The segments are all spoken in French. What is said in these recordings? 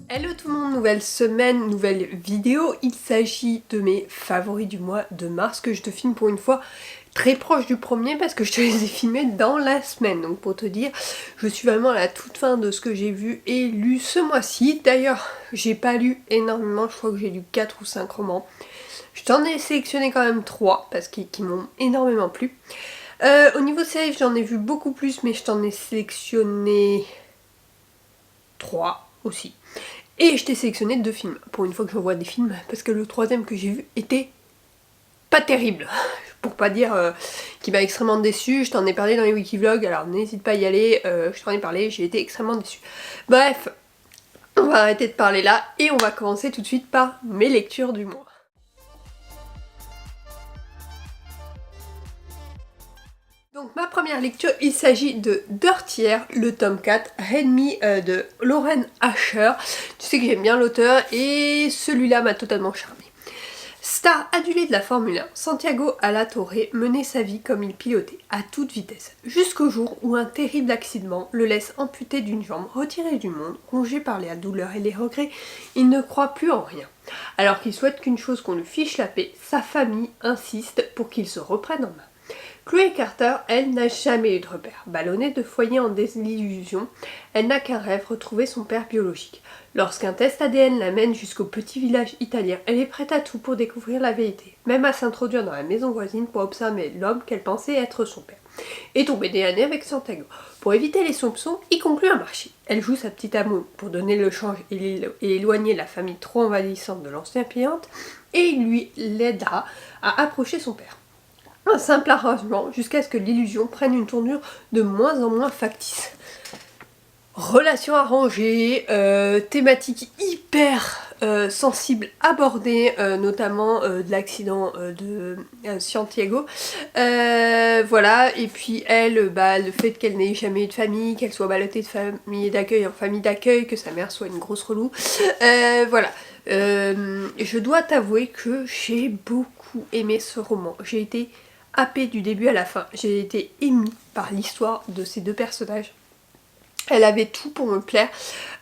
Hello tout le monde, nouvelle semaine, nouvelle vidéo. Il s'agit de mes favoris du mois de mars que je te filme pour une fois très proche du premier parce que je te les ai filmés dans la semaine. Donc pour te dire, je suis vraiment à la toute fin de ce que j'ai vu et lu ce mois-ci. D'ailleurs, j'ai pas lu énormément, je crois que j'ai lu 4 ou 5 romans. Je t'en ai sélectionné quand même 3 parce qu'ils m'ont énormément plu. Au niveau série, j'en ai vu beaucoup plus, mais je t'en ai sélectionné 3 aussi. Et je t'ai sélectionné 2 films, pour une fois que je vois des films, parce que le troisième que j'ai vu était pas terrible. Pour pas dire qu'il m'a extrêmement déçu, je t'en ai parlé dans les wikivlogs, alors n'hésite pas à y aller, je t'en ai parlé, j'ai été extrêmement déçue. Bref, on va arrêter de parler là, et on va commencer tout de suite par mes lectures du mois. Donc ma première lecture, il s'agit de Dirtier, le tome 4, Read Me de Lauren Asher. Tu sais que j'aime bien l'auteur et celui-là m'a totalement charmé. Star adulé de la Formule 1, Santiago Alatorre menait sa vie comme il pilotait, à toute vitesse, jusqu'au jour où un terrible accident le laisse amputé d'une jambe, retiré du monde, rongé par la douleur et les regrets, il ne croit plus en rien. Alors qu'il souhaite qu'une chose, qu'on lui fiche la paix, sa famille insiste pour qu'il se reprenne en main. Chloé Carter, elle, n'a jamais eu de repère. Ballonnée de foyer en désillusion, elle n'a qu'un rêve, retrouver son père biologique. Lorsqu'un test ADN l'amène jusqu'au petit village italien, elle est prête à tout pour découvrir la vérité, même à s'introduire dans la maison voisine pour observer l'homme qu'elle pensait être son père. Et tomber des années avec Santiago. Pour éviter les soupçons, y conclut un marché. Elle joue sa petite amour pour donner le change et éloigner la famille trop envahissante de l'ancien cliente, et lui l'aidera à approcher son père. Un simple arrangement jusqu'à ce que l'illusion prenne une tournure de moins en moins factice. Relations arrangées, thématiques hyper sensibles abordées, notamment de l'accident de Santiago. Voilà, et puis elle, le fait qu'elle n'ait jamais eu de famille, qu'elle soit ballottée de famille d'accueil en famille d'accueil, que sa mère soit une grosse relou. Voilà. Je dois t'avouer que j'ai beaucoup aimé ce roman. J'ai été happée du début à la fin. J'ai été émue par l'histoire de ces deux personnages. Elle avait tout pour me plaire.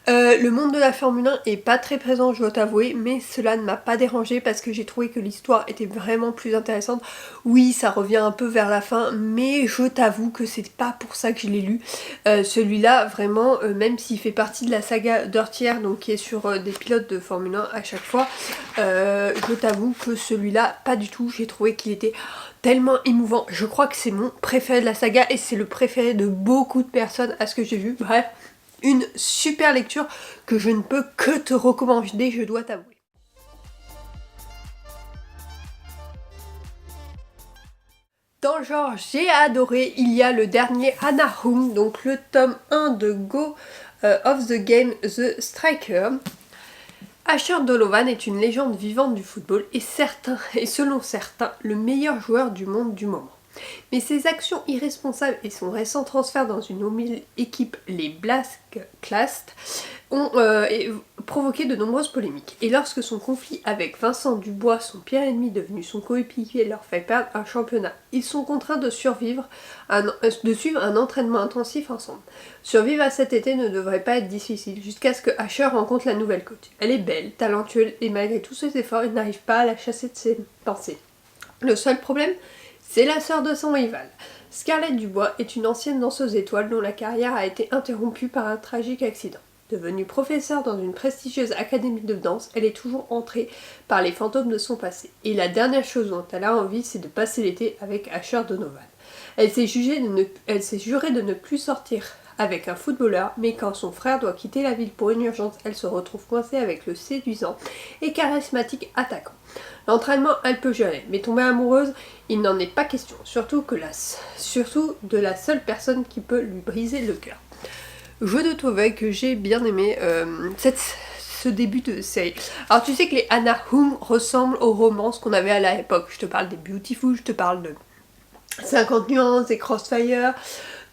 Le monde de la Formule 1 est pas très présent, je dois t'avouer, mais cela ne m'a pas dérangée parce que j'ai trouvé que l'histoire était vraiment plus intéressante. Oui, ça revient un peu vers la fin, mais je t'avoue que c'est pas pour ça que je l'ai lu. Celui-là, vraiment, même s'il fait partie de la saga Dirtier, donc qui est sur des pilotes de Formule 1 à chaque fois, je t'avoue que celui-là, pas du tout. J'ai trouvé qu'il était tellement émouvant. Je crois que c'est mon préféré de la saga et c'est le préféré de beaucoup de personnes à ce que j'ai vu. Bref, une super lecture que je ne peux que te recommander, je dois t'avouer. Dans le genre j'ai adoré, il y a le dernier Hannah Hum, donc le tome 1 de Go of the Game The Striker. Asher Donovan est une légende vivante du football et selon certains, le meilleur joueur du monde du moment. Mais ses actions irresponsables et son récent transfert dans une humble équipe, les Black Clast, ont provoqué de nombreuses polémiques. Et lorsque son conflit avec Vincent Dubois, son pire ennemi devenu son coéquipier, leur fait perdre un championnat, ils sont contraints de suivre un entraînement intensif ensemble. Survivre à cet été ne devrait pas être difficile, jusqu'à ce que Asher rencontre la nouvelle coach. Elle est belle, talentueuse, et malgré tous ses efforts, il n'arrive pas à la chasser de ses pensées. Le seul problème, c'est la sœur de son rival. Scarlett Dubois est une ancienne danseuse étoile dont la carrière a été interrompue par un tragique accident. Devenue professeure dans une prestigieuse académie de danse, elle est toujours entrée par les fantômes de son passé. Et la dernière chose dont elle a envie, c'est de passer l'été avec Asher Donovan. Elle s'est jurée de ne plus sortir avec un footballeur, mais quand son frère doit quitter la ville pour une urgence, elle se retrouve coincée avec le séduisant et charismatique attaquant. L'entraînement, elle peut gérer, mais tomber amoureuse, il n'en est pas question, surtout de la seule personne qui peut lui briser le cœur. Je dois t'avouer que j'ai bien aimé ce début de série. Alors tu sais que les Hannah Hum ressemblent aux romances qu'on avait à l'époque. Je te parle des Beautiful, je te parle de 50 nuances, des Crossfire,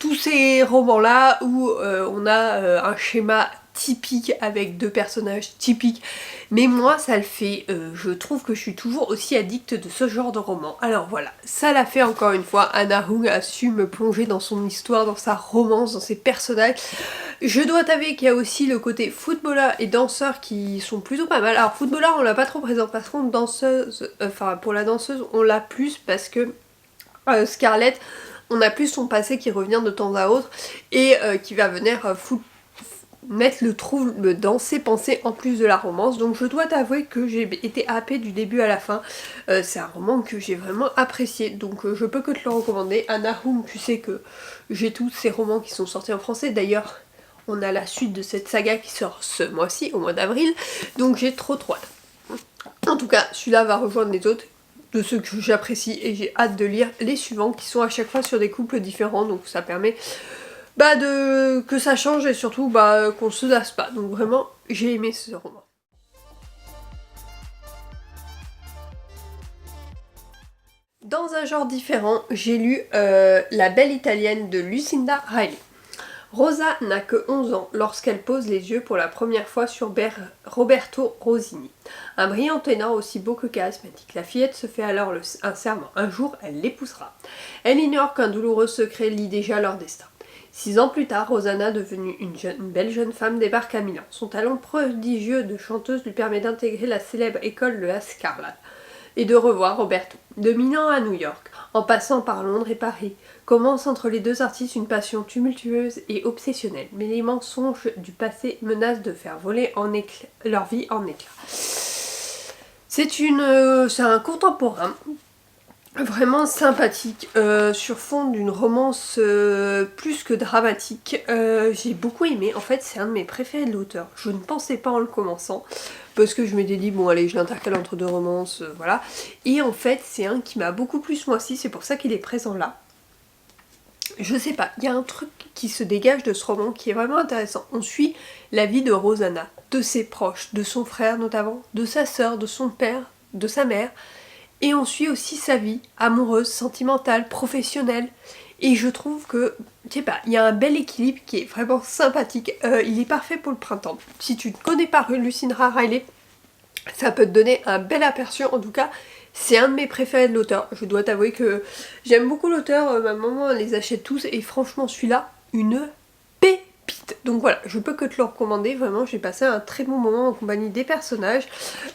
tous ces romans-là où on a un schéma typique avec deux personnages typiques, mais moi ça le fait, je trouve que je suis toujours aussi addict de ce genre de roman. Alors voilà, ça l'a fait encore une fois, Hannah Hung a su me plonger dans son histoire, dans sa romance, dans ses personnages. Je dois t'avouer qu'il y a aussi le côté footballeur et danseur qui sont plutôt pas mal. Alors footballeur on l'a pas trop présent, par contre danseuse, enfin pour la danseuse on l'a plus parce que Scarlett, on a plus son passé qui revient de temps à autre et qui va venir mettre le trouble dans ses pensées en plus de la romance. Donc je dois t'avouer que j'ai été happée du début à la fin. C'est un roman que j'ai vraiment apprécié, donc je peux que te le recommander. Hannah Hung, tu sais que j'ai tous ces romans qui sont sortis en français. D'ailleurs, on a la suite de cette saga qui sort ce mois-ci, au mois d'avril, donc j'ai trop hâte. En tout cas, celui-là va rejoindre les autres de ceux que j'apprécie et j'ai hâte de lire les suivants qui sont à chaque fois sur des couples différents, donc ça permet que ça change et surtout qu'on se lasse pas. Donc vraiment j'ai aimé ce roman. Dans un genre différent, j'ai lu La Belle Italienne de Lucinda Riley. Rosa n'a que 11 ans lorsqu'elle pose les yeux pour la première fois sur Roberto Rossini. Un brillant ténor aussi beau que charismatique. La fillette se fait alors un serment. Un jour, elle l'épousera. Elle ignore qu'un douloureux secret lie déjà leur destin. 6 ans plus tard, Rosanna, devenue une belle jeune femme, débarque à Milan. Son talent prodigieux de chanteuse lui permet d'intégrer la célèbre école de la Scala et de revoir Roberto. De Milan à New York, en passant par Londres et Paris, commence entre les deux artistes une passion tumultueuse et obsessionnelle, mais les mensonges du passé menacent de faire voler leur vie en éclats. C'est un contemporain vraiment sympathique, sur fond d'une romance plus que dramatique. J'ai beaucoup aimé, en fait c'est un de mes préférés de l'auteur. Je ne pensais pas en le commençant, parce que je m'étais dit bon allez je l'intercale entre deux romances, voilà. Et en fait c'est un qui m'a beaucoup plu ce mois-ci, c'est pour ça qu'il est présent là. Je sais pas, il y a un truc qui se dégage de ce roman qui est vraiment intéressant. On suit la vie de Rosanna, de ses proches, de son frère notamment, de sa sœur, de son père, de sa mère. Et on suit aussi sa vie amoureuse, sentimentale, professionnelle. Et je trouve que, je sais pas, il y a un bel équilibre qui est vraiment sympathique. Il est parfait pour le printemps. Si tu ne connais pas Lucinda Riley, ça peut te donner un bel aperçu. En tout cas, c'est un de mes préférés de l'auteur. Je dois t'avouer que j'aime beaucoup l'auteur. Ma maman les achète tous. Et franchement, celui-là, une pépite. Donc voilà, je peux que te le recommander. Vraiment, j'ai passé un très bon moment en compagnie des personnages,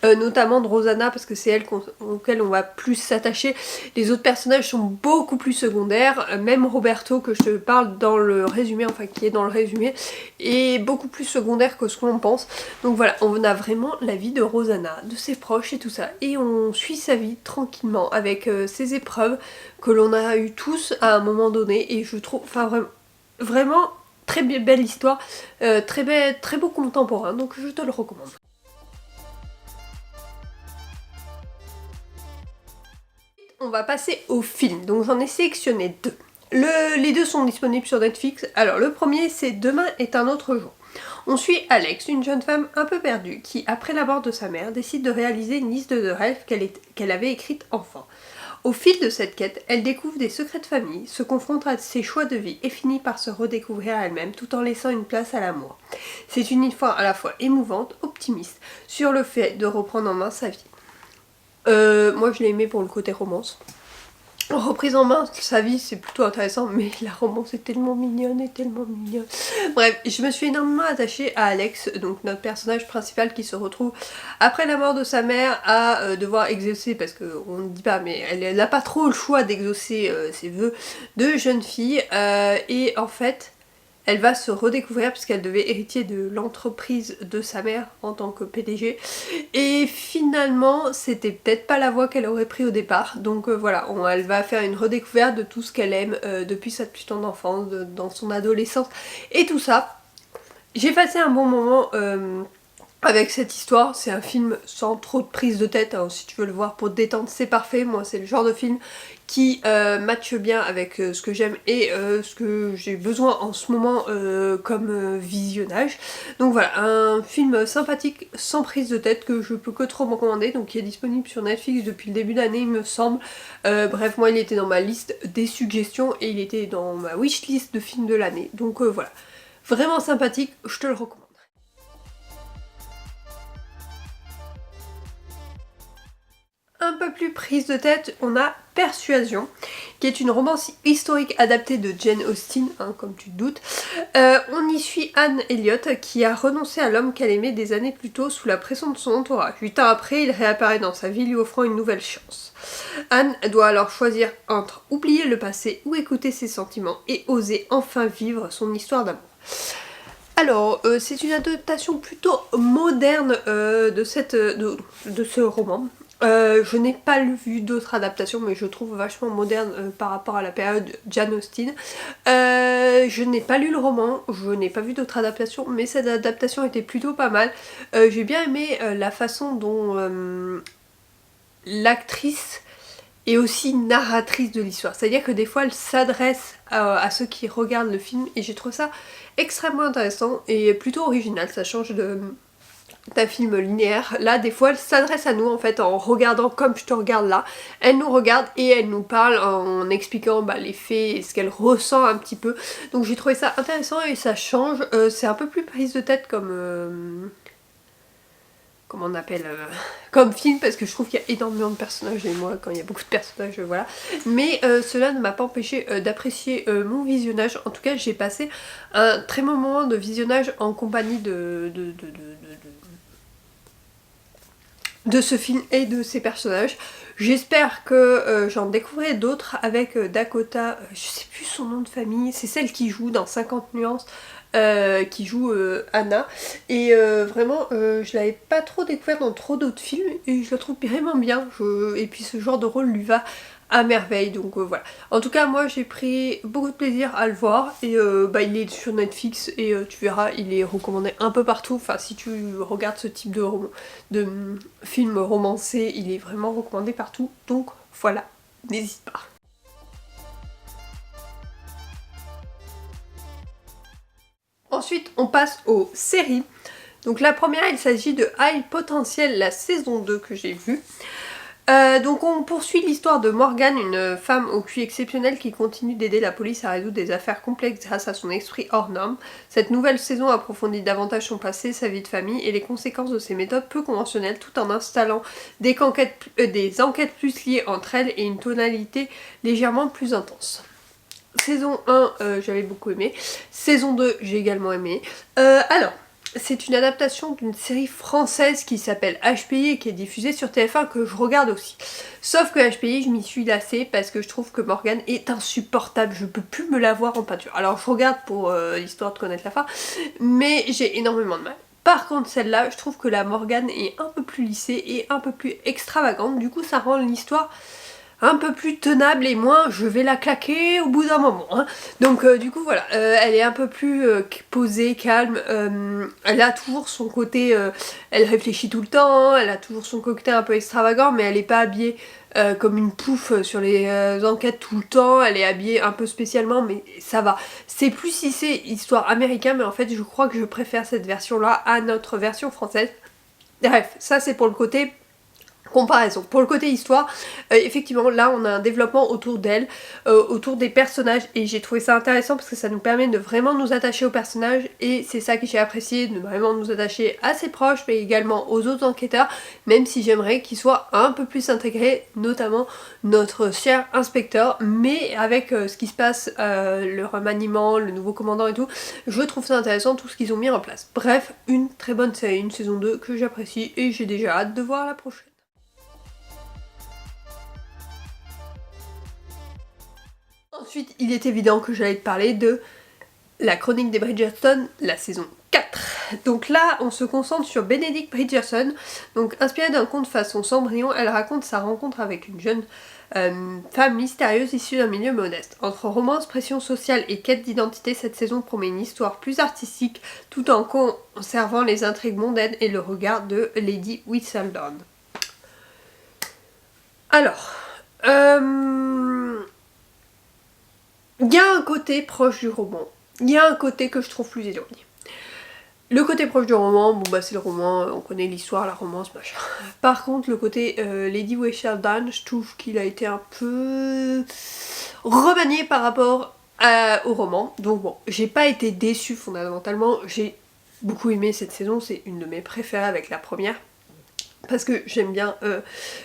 notamment de Rosanna, parce que c'est elle auquel on va plus s'attacher. Les autres personnages sont beaucoup plus secondaires. Même Roberto, que je te parle dans le résumé, enfin qui est dans le résumé, est beaucoup plus secondaire que ce qu'on pense. Donc voilà, on a vraiment la vie de Rosanna, de ses proches et tout ça. Et on suit sa vie tranquillement avec ses épreuves que l'on a eu tous à un moment donné. Et je trouve, enfin vraiment très belle histoire, très beau contemporain, donc je te le recommande. On va passer au film, donc j'en ai sélectionné deux. Les deux sont disponibles sur Netflix. Alors le premier c'est Demain est un autre jour. On suit Alex, une jeune femme un peu perdue, qui après la mort de sa mère décide de réaliser une liste de rêves qu'elle avait écrite enfant. Au fil de cette quête, elle découvre des secrets de famille, se confronte à ses choix de vie et finit par se redécouvrir elle-même tout en laissant une place à l'amour. C'est une histoire à la fois émouvante, optimiste, sur le fait de reprendre en main sa vie. Moi je l'ai aimé pour le côté romance. Reprise en main, sa vie c'est plutôt intéressant, mais la romance est tellement mignonne et tellement mignonne. Bref, je me suis énormément attachée à Alex, donc notre personnage principal qui se retrouve après la mort de sa mère à devoir exaucer, parce qu'on ne dit pas, mais elle n'a pas trop le choix d'exaucer ses vœux de jeune fille, et en fait elle va se redécouvrir puisqu'elle devait hériter de l'entreprise de sa mère en tant que PDG. Et finalement, c'était peut-être pas la voie qu'elle aurait pris au départ. Donc voilà, elle va faire une redécouverte de tout ce qu'elle aime depuis sa plus tendre enfance, dans son adolescence et tout ça. J'ai passé un bon moment avec cette histoire. C'est un film sans trop de prise de tête, hein. Si tu veux le voir pour te détendre, c'est parfait. Moi, c'est le genre de film qui matche bien avec ce que j'aime et ce que j'ai besoin en ce moment comme visionnage. Donc voilà, un film sympathique sans prise de tête que je peux que trop recommander, donc qui est disponible sur Netflix depuis le début d'année il me semble. Bref, moi il était dans ma liste des suggestions et il était dans ma wishlist de films de l'année, donc voilà. Vraiment sympathique, je te le recommande. Un peu plus prise de tête, on a Persuasion, qui est une romance historique adaptée de Jane Austen, hein, comme tu te doutes. On y suit Anne Elliot, qui a renoncé à l'homme qu'elle aimait des années plus tôt sous la pression de son entourage. 8 ans après, il réapparaît dans sa vie, lui offrant une nouvelle chance. Anne doit alors choisir entre oublier le passé ou écouter ses sentiments et oser enfin vivre son histoire d'amour. Alors, c'est une adaptation plutôt moderne de ce roman. Je n'ai pas vu d'autres adaptations, mais je trouve vachement moderne par rapport à la période Jane Austen. Je n'ai pas lu le roman, je n'ai pas vu d'autres adaptations, mais cette adaptation était plutôt pas mal. J'ai bien aimé la façon dont l'actrice est aussi narratrice de l'histoire. C'est-à-dire que des fois elle s'adresse à ceux qui regardent le film, et j'ai trouvé ça extrêmement intéressant et plutôt original. Ça change d'un film linéaire. Là, des fois, elle s'adresse à nous en fait en regardant comme je te regarde là. Elle nous regarde et elle nous parle en expliquant les faits et ce qu'elle ressent un petit peu. Donc j'ai trouvé ça intéressant et ça change. C'est un peu plus prise de tête comme... comment on appelle comme film, parce que je trouve qu'il y a énormément de personnages et moi quand il y a beaucoup de personnages voilà, mais cela ne m'a pas empêché d'apprécier mon visionnage. En tout cas j'ai passé un très bon moment de visionnage en compagnie de ce film et de ses personnages. J'espère que j'en découvrirai d'autres avec Dakota, je sais plus son nom de famille, c'est celle qui joue dans 50 nuances, qui joue Anna, et vraiment je l'avais pas trop découvert dans trop d'autres films et je la trouve vraiment bien, et puis ce genre de rôle lui va à merveille, donc voilà. En tout cas moi j'ai pris beaucoup de plaisir à le voir et il est sur Netflix et tu verras, il est recommandé un peu partout. Enfin si tu regardes ce type de film romancé, il est vraiment recommandé partout, donc voilà, n'hésite pas. Ensuite on passe aux séries. Donc la première, il s'agit de High Potential, la saison 2 que j'ai vue. Donc on poursuit l'histoire de Morgan, une femme au QI exceptionnel qui continue d'aider la police à résoudre des affaires complexes grâce à son esprit hors norme. Cette nouvelle saison approfondit davantage son passé, sa vie de famille et les conséquences de ses méthodes peu conventionnelles, tout en installant des enquêtes plus liées entre elles et une tonalité légèrement plus intense. Saison 1, j'avais beaucoup aimé. Saison 2, j'ai également aimé. Alors, c'est une adaptation d'une série française qui s'appelle HPI et qui est diffusée sur TF1 que je regarde aussi. Sauf que HPI, je m'y suis lassée parce que je trouve que Morgane est insupportable, je peux plus me la voir en peinture. Alors je regarde pour l'histoire de connaître la fin, mais j'ai énormément de mal. Par contre celle-là, je trouve que la Morgane est un peu plus lissée et un peu plus extravagante, du coup ça rend l'histoire un peu plus tenable et moins je vais la claquer au bout d'un moment, hein. Donc du coup voilà, elle est un peu plus posée, calme, elle a toujours son côté, elle réfléchit tout le temps, elle a toujours son côté un peu extravagant, mais elle est pas habillée comme une pouffe sur les enquêtes tout le temps, elle est habillée un peu spécialement, mais ça va. C'est plus si c'est histoire américaine, mais en fait je crois que je préfère cette version là à notre version française. Bref, ça c'est pour le côté comparaison. Pour le côté histoire, effectivement là on a un développement autour d'elle, autour des personnages, et j'ai trouvé ça intéressant parce que ça nous permet de vraiment nous attacher aux personnages, et c'est ça que j'ai apprécié, de vraiment nous attacher à ses proches mais également aux autres enquêteurs, même si j'aimerais qu'ils soient un peu plus intégrés, notamment notre cher inspecteur, mais avec ce qui se passe, le remaniement, le nouveau commandant et tout, je trouve ça intéressant tout ce qu'ils ont mis en place. Bref, une très bonne série, une saison 2 que j'apprécie et j'ai déjà hâte de voir la prochaine. Ensuite, il est évident que j'allais te parler de la chronique des Bridgerton, la saison 4. Donc là, on se concentre sur Benedict Bridgerton. Donc inspirée d'un conte façon Cendrillon, elle raconte sa rencontre avec une jeune femme mystérieuse issue d'un milieu modeste. Entre romance, pression sociale et quête d'identité, cette saison promet une histoire plus artistique tout en conservant les intrigues mondaines et le regard de Lady Whistledown. Alors, il y a un côté proche du roman, il y a un côté que je trouve plus éloigné. Le côté proche du roman, bon bah c'est le roman, on connaît l'histoire, la romance, machin. Par contre le côté Lady Whistledown, je trouve qu'il a été un peu remanié par rapport au roman. Donc bon, j'ai pas été déçue fondamentalement, j'ai beaucoup aimé cette saison, c'est une de mes préférées avec la première. parce que j'aime bien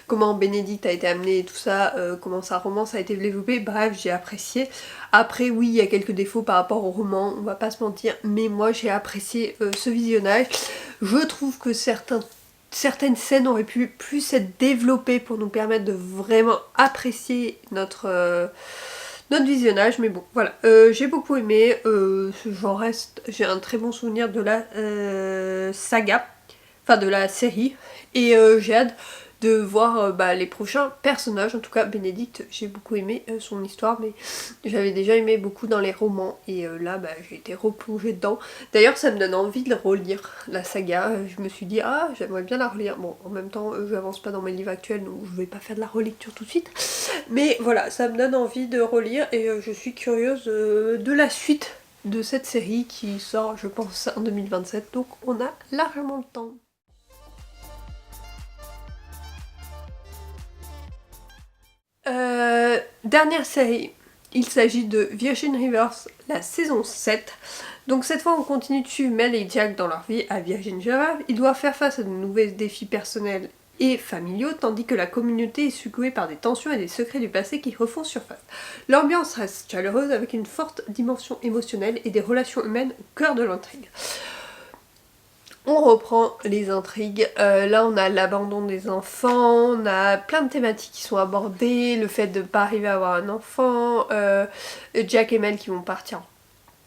comment Bénédicte a été amenée et tout ça, comment sa romance a été développée, bref j'ai apprécié. Après oui il y a quelques défauts par rapport au roman, on va pas se mentir, mais moi j'ai apprécié ce visionnage. Je trouve que certaines scènes auraient pu plus être développées pour nous permettre de vraiment apprécier notre visionnage, mais bon voilà, j'ai beaucoup aimé, j'ai un très bon souvenir de la saga, enfin de la série, et j'ai hâte de voir les prochains personnages. En tout cas Bénédicte, j'ai beaucoup aimé son histoire, mais j'avais déjà aimé beaucoup dans les romans, et là j'ai été replongée dedans. D'ailleurs ça me donne envie de relire la saga, je me suis dit ah j'aimerais bien la relire. Bon en même temps j'avance pas dans mes livres actuels donc je vais pas faire de la relecture tout de suite, mais voilà ça me donne envie de relire, et je suis curieuse de la suite de cette série qui sort je pense en 2027, donc on a largement le temps. Dernière série, il s'agit de Virgin Rivers, la saison 7. Donc cette fois on continue de suivre Mel et Jack dans leur vie à Virgin River. Ils doivent faire face à de nouveaux défis personnels et familiaux, tandis que la communauté est secouée par des tensions et des secrets du passé qui refont surface. L'ambiance reste chaleureuse avec une forte dimension émotionnelle et des relations humaines au cœur de l'intrigue. On reprend les intrigues, là on a l'abandon des enfants, on a plein de thématiques qui sont abordées, le fait de ne pas arriver à avoir un enfant, Jack et Mel qui vont partir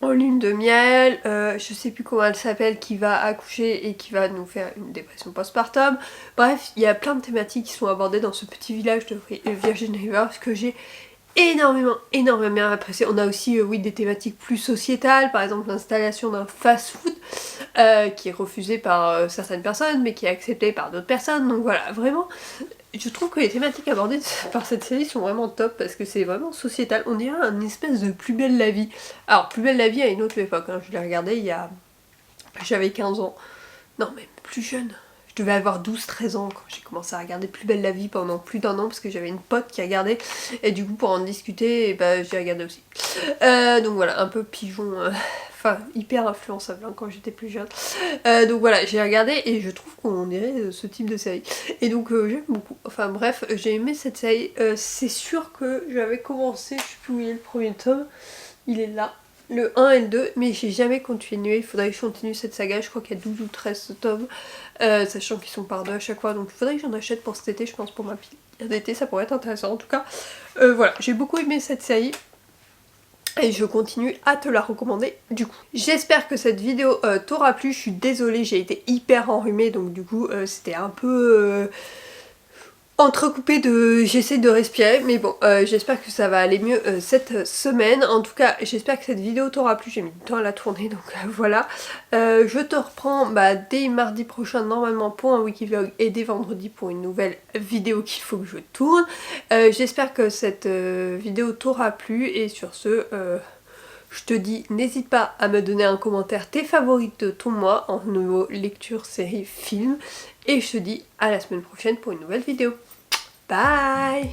en lune de miel, je sais plus comment elle s'appelle, qui va accoucher et qui va nous faire une dépression postpartum. Bref, il y a plein de thématiques qui sont abordées dans ce petit village de Virgin Rivers que j'ai énormément apprécié. On a aussi oui des thématiques plus sociétales, par exemple l'installation d'un fast-food qui est refusé par certaines personnes mais qui est accepté par d'autres personnes. Donc voilà, vraiment je trouve que les thématiques abordées par cette série sont vraiment top parce que c'est vraiment sociétal. On dirait un espèce de Plus belle la vie. Alors Plus belle la vie à une autre époque, hein. Je l'ai regardé il y a... j'avais 15 ans. Non mais plus jeune. Je devais avoir 12-13 ans quand j'ai commencé à regarder Plus belle la vie pendant plus d'un an parce que j'avais une pote qui regardait et du coup pour en discuter j'ai regardé aussi. Donc voilà, un peu pigeon, enfin hyper influençable hein, quand j'étais plus jeune. Donc voilà, j'ai regardé et je trouve qu'on dirait ce type de série. Et donc j'aime beaucoup. Enfin bref, j'ai aimé cette série. C'est sûr que j'avais commencé, je sais plus où il est le premier tome, il est là. Le 1 et le 2, mais j'ai jamais continué, il faudrait que je continue cette saga, je crois qu'il y a 12 ou 13 tomes, sachant qu'ils sont par deux à chaque fois, donc il faudrait que j'en achète pour cet été, je pense pour ma période d'été, ça pourrait être intéressant en tout cas. Voilà, j'ai beaucoup aimé cette série, et je continue à te la recommander du coup. J'espère que cette vidéo t'aura plu, je suis désolée, j'ai été hyper enrhumée, donc du coup c'était un peu... entrecoupé de... j'essaie de respirer, mais bon, j'espère que ça va aller mieux cette semaine. En tout cas, j'espère que cette vidéo t'aura plu, j'ai mis du temps à la tourner, donc voilà. Je te reprends dès mardi prochain, normalement, pour un Wikivlog, et dès vendredi pour une nouvelle vidéo qu'il faut que je tourne. J'espère que cette vidéo t'aura plu, et sur ce... je te dis, n'hésite pas à me donner un commentaire tes favoris de ton mois en nouveau lecture, série, film. Et je te dis à la semaine prochaine pour une nouvelle vidéo. Bye!